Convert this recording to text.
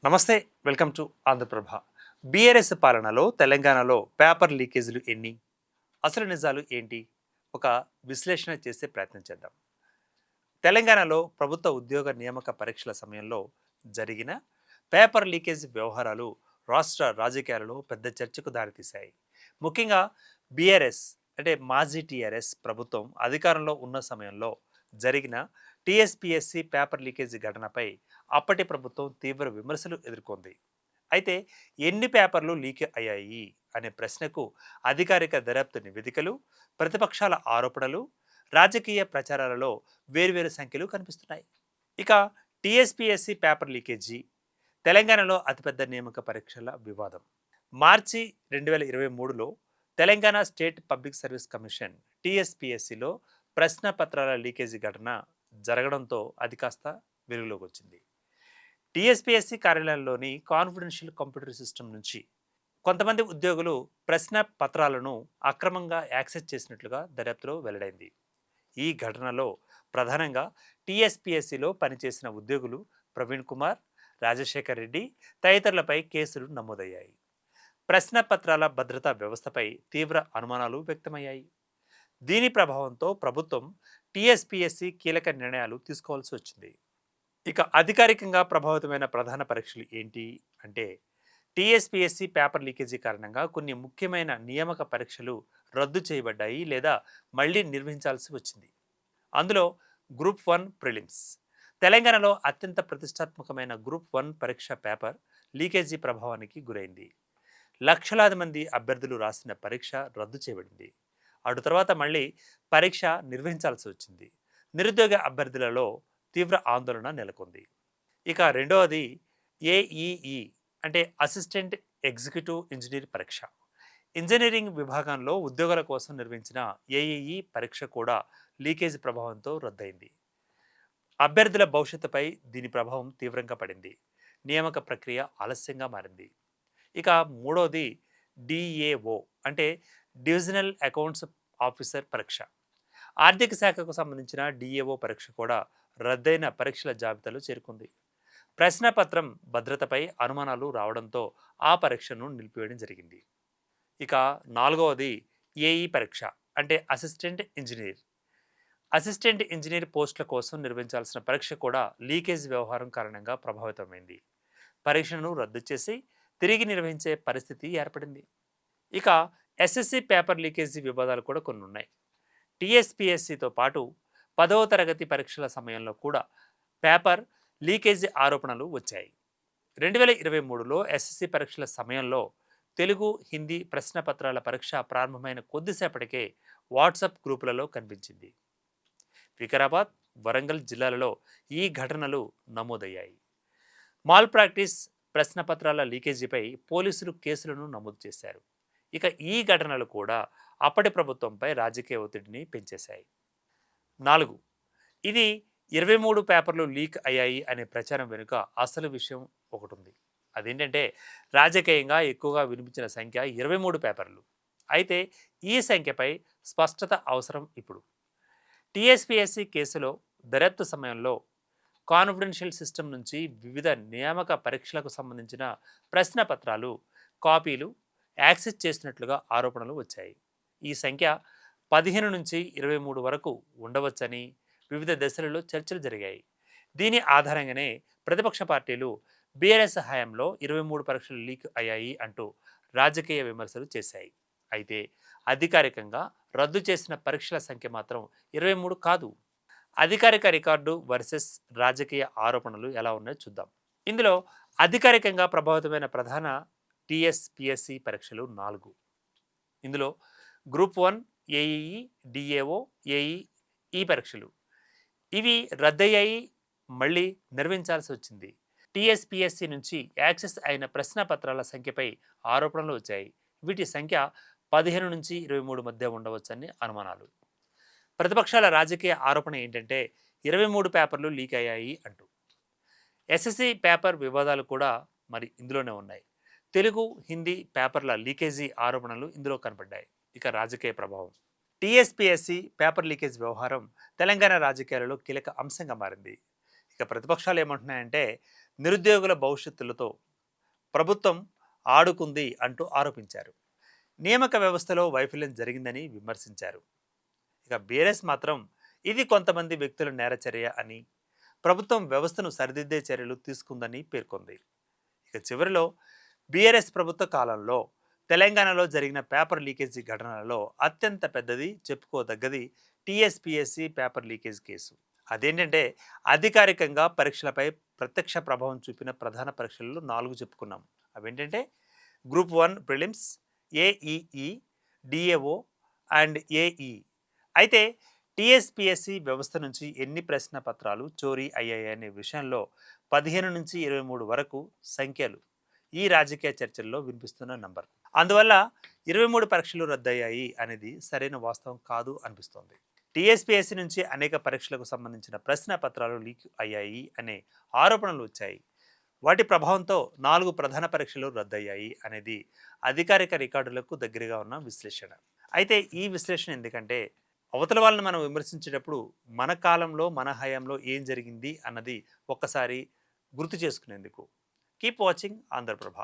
నమస్తే. Welcome to Andhraprabha. BRS పాలనలో తెలంగాణలో పేపర్ లీకేజీలు ఎన్ని? అసలు నిజాలు ఏంటి? ఒక విశ్లేషణ చేసే ప్రయత్నం చేద్దాం. తెలంగాణలో ప్రభుత్వ ఉద్యోగ నియామక పరీక్షల సమయంలో జరిగిన పేపర్ లీకేజ్ వ్యవహారాలు రాష్ట్ర రాజకీయాలలో పెద్ద చర్చకు దారితీశాయి. ముఖ్యంగా బీఆర్ఎస్ అంటే మాజీ టీఆర్ఎస్ ప్రభుత్వం అధికారంలో ఉన్న సమయంలో జరిగిన టీఎస్పీఎస్సీ పేపర్ లీకేజీ ఘటనపై అప్పటి ప్రభుత్వం తీవ్ర విమర్శలు ఎదుర్కొంది. అయితే ఎన్ని పేపర్లు లీక్ అయ్యాయి అనే ప్రశ్నకు అధికారిక దర్యాప్తు నివేదికలు, ప్రతిపక్షాల ఆరోపణలు, రాజకీయ ప్రచారాలలో వేర్వేరు సంఖ్యలు కనిపిస్తున్నాయి. ఇక టీఎస్పీఎస్సీ పేపర్ లీకేజీ తెలంగాణలో అతిపెద్ద నియామక పరీక్షల వివాదం. మార్చి 2023లో Telangana state public service commission టీఎస్పీఎస్సీలో ప్రశ్న పత్రాల లీకేజీ ఘటన జరగడంతో అది కాస్త వెలుగులోకి వచ్చింది. టీఎస్పీఎస్సీ కార్యాలయంలోని కాన్ఫిడెన్షియల్ కంప్యూటర్ సిస్టమ్ నుంచి కొంతమంది ఉద్యోగులు ప్రశ్న పత్రాలను అక్రమంగా యాక్సెస్ చేసినట్లుగా దర్యాప్తులో వెల్లడైంది. ఈ ఘటనలో ప్రధానంగా టీఎస్పీఎస్సీలో పనిచేసిన ఉద్యోగులు ప్రవీణ్ కుమార్, రాజశేఖర్ రెడ్డి తదితరులపై కేసులు నమోదయ్యాయి. ప్రశ్న పత్రాల భద్రతా వ్యవస్థపై తీవ్ర అనుమానాలు వ్యక్తమయ్యాయి. దీని ప్రభావంతో ప్రభుత్వం టీఎస్పీఎస్సీ కీలక నిర్ణయాలు తీసుకోవాల్సి వచ్చింది. ఇక అధికారికంగా ప్రభావితమైన ప్రధాన పరీక్షలు ఏంటి అంటే, టీఎస్పీఎస్సీ పేపర్ లీకేజీ కారణంగా కొన్ని ముఖ్యమైన నియామక పరీక్షలు రద్దు చేయబడ్డాయి లేదా మళ్లీ నిర్వహించాల్సి వచ్చింది. అందులో గ్రూప్ 1 ప్రిలిమ్స్. తెలంగాణలో అత్యంత ప్రతిష్టాత్మకమైన గ్రూప్ 1 పరీక్ష పేపర్ లీకేజీ ప్రభావానికి గురైంది. లక్షలాది మంది అభ్యర్థులు రాసిన పరీక్ష రద్దు చేయబడింది. అటు తర్వాత మళ్ళీ పరీక్ష నిర్వహించాల్సి వచ్చింది. నిరుద్యోగ అభ్యర్థులలో తీవ్ర ఆందోళన నెలకొంది. ఇక రెండవది ఏఈఈ అంటే అసిస్టెంట్ ఎగ్జిక్యూటివ్ ఇంజనీర్ పరీక్ష. ఇంజనీరింగ్ విభాగంలో ఉద్యోగాల కోసం నిర్వహించిన ఏఈఈ పరీక్ష కూడా లీకేజ్ ప్రభావంతో రద్దయింది. అభ్యర్థుల భవిష్యత్తుపై దీని ప్రభావం తీవ్రంగా పడింది. నియామక ప్రక్రియ ఆలస్యంగా మారింది. ఇక మూడవది డిఏఓ అంటే డివిజనల్ అకౌంట్స్ ఆఫీసర్ పరీక్ష. ఆర్థిక శాఖకు సంబంధించిన డిఏఓ పరీక్ష కూడా రద్దయిన పరీక్షల జాబితాలో చేరుకుంది. ప్రశ్నపత్రం భద్రతపై అనుమానాలు రావడంతో ఆ పరీక్షను నిలిపివేయడం జరిగింది. ఇక నాలుగవది ఏఈ పరీక్ష అంటే అసిస్టెంట్ ఇంజనీర్. అసిస్టెంట్ ఇంజనీర్ పోస్టుల కోసం నిర్వహించాల్సిన పరీక్ష కూడా లీకేజ్ వ్యవహారం కారణంగా ప్రభావితమైంది. పరీక్షను రద్దు చేసి తిరిగి నిర్వహించే పరిస్థితి ఏర్పడింది. ఇక ఎస్ఎస్సి పేపర్ లీకేజీ వివాదాలు కూడా కొన్ని ఉన్నాయి. టీఎస్పీఎస్సీతో పాటు 10వ తరగతి పరీక్షల సమయంలో కూడా పేపర్ లీకేజీ ఆరోపణలు వచ్చాయి. 2023లో ఎస్ఎస్సి పరీక్షల సమయంలో తెలుగు, హిందీ ప్రశ్నపత్రాల పరీక్ష ప్రారంభమైన కొద్దిసేపటికే వాట్సాప్ గ్రూపులలో కనిపించింది. వికారాబాద్, వరంగల్ జిల్లాలలో ఈ ఘటనలు నమోదయ్యాయి. మాల్ ప్రాక్టీస్ ప్రశ్నపత్రాల లీకేజీపై పోలీసులు కేసులను నమోదు చేశారు. ఇక ఈ ఘటనలు కూడా అప్పటి ప్రభుత్వంపై రాజకీయ ఒత్తిడిని పెంచేశాయి. 4. ఇది 23 పేపర్లు లీక్ అయ్యాయి అనే ప్రచారం వెనుక అసలు విషయం ఒకటి ఉంది. అదేంటంటే రాజకీయంగా ఎక్కువగా వినిపించిన సంఖ్య 23 పేపర్లు. అయితే ఈ సంఖ్యపై స్పష్టత అవసరం ఇప్పుడు. టీఎస్పీఎస్సీ కేసులో దర్యాప్తు సమయంలో కాన్ఫిడెన్షియల్ సిస్టమ్ నుంచి వివిధ నియామక పరీక్షలకు సంబంధించిన ప్రశ్న పత్రాలు, కాపీలు యాక్సెస్ చేసినట్లుగా ఆరోపణలు వచ్చాయి. ఈ సంఖ్య 15 నుంచి 23 వరకు ఉండవచ్చని వివిధ దశలలో చర్చలు జరిగాయి. దీని ఆధారంగానే ప్రతిపక్ష పార్టీలు బీఆర్ఎస్ హయాంలో 23 పరీక్షలు లీక్ అయ్యాయి అంటూ రాజకీయ విమర్శలు చేశాయి. అయితే అధికారికంగా రద్దు చేసిన పరీక్షల సంఖ్య మాత్రం 23 కాదు. అధికారిక రికార్డు వర్సెస్ రాజకీయ ఆరోపణలు ఎలా ఉన్నాయో చూద్దాం. ఇందులో అధికారికంగా ప్రభావితమైన ప్రధాన టీఎస్పీఎస్సీ పరీక్షలు 4. ఇందులో గ్రూప్ 1 ఏఈఈ, డిఏఓ, ఏఈ ఈ పరీక్షలు ఇవి రద్దయ్యాయి, మళ్ళీ నిర్వహించాల్సి వచ్చింది. టీఎస్పీఎస్సీ నుంచి యాక్సెస్ అయిన ప్రశ్న పత్రాల సంఖ్యపై ఆరోపణలు వచ్చాయి. వీటి సంఖ్య 15 నుంచి 23 మధ్య ఉండవచ్చని అనుమానాలు. ప్రతిపక్షాల రాజకీయ ఆరోపణ ఏంటంటే 23 పేపర్లు లీక్ అయ్యాయి అంటూ. ఎస్ఎస్సి పేపర్ వివాదాలు కూడా మరి ఇందులోనే ఉన్నాయి. తెలుగు, హిందీ పేపర్ల లీకేజీ ఆరోపణలు ఇందులో కనపడ్డాయి. ఇక రాజకీయ ప్రభావం. టీఎస్పీఎస్సీ పేపర్ లీకేజ్ వ్యవహారం తెలంగాణ రాజకీయాలలో కీలక అంశంగా మారింది. ఇక ప్రతిపక్షాలు ఏమంటున్నాయంటే నిరుద్యోగుల భవిష్యత్తులతో ప్రభుత్వం ఆడుకుంది అంటూ ఆరోపించారు. నియామక వ్యవస్థలో వైఫల్యం జరిగిందని విమర్శించారు. ఇక బీఆర్ఎస్ మాత్రం ఇది కొంతమంది వ్యక్తుల నేరచర్య అని, ప్రభుత్వం వ్యవస్థను సరిదిద్దే చర్యలు తీసుకుందని పేర్కొంది. ఇక చివరిలో బీఆర్ఎస్ ప్రభుత్వ కాలంలో తెలంగాణలో జరిగిన పేపర్ లీకేజీ ఘటనలలో అత్యంత పెద్దది చెప్పుకోదగ్గది టీఎస్పీఎస్సీ పేపర్ లీకేజ్ కేసు. అదేంటంటే అధికారికంగా పరీక్షలపై ప్రత్యక్ష ప్రభావం చూపిన ప్రధాన పరీక్షలలో 4 చెప్పుకున్నాం. అవేంటంటే group 1 prelims, AEE, DAO and AE. అయితే టీఎస్పీఎస్సీ వ్యవస్థ నుంచి ఎన్ని ప్రశ్న పత్రాలు చోరీ అయ్యాయనే విషయంలో 15 నుంచి 23 వరకు సంఖ్యలు ఈ రాజకీయ చర్చల్లో వినిపిస్తున్న నంబర్. అందువల్ల 23 పరీక్షలు రద్దయ్యాయి అనేది సరైన వాస్తవం కాదు అనిపిస్తోంది. టీఎస్పీఎస్సీ నుంచి అనేక పరీక్షలకు సంబంధించిన ప్రశ్న పత్రాలు లీక్ అయ్యాయి అనే ఆరోపణలు వచ్చాయి. వాటి ప్రభావంతో 4 ప్రధాన పరీక్షలు రద్దయ్యాయి అనేది అధికారిక రికార్డులకు దగ్గరగా ఉన్న విశ్లేషణ. అయితే ఈ విశ్లేషణ ఎందుకంటే అవతల వాళ్ళని మనం విమర్శించేటప్పుడు మన కాలంలో మన హయాంలో ఏం జరిగింది అన్నది ఒక్కసారి గుర్తు చేసుకునేందుకు. Keep watching Andhraprabha.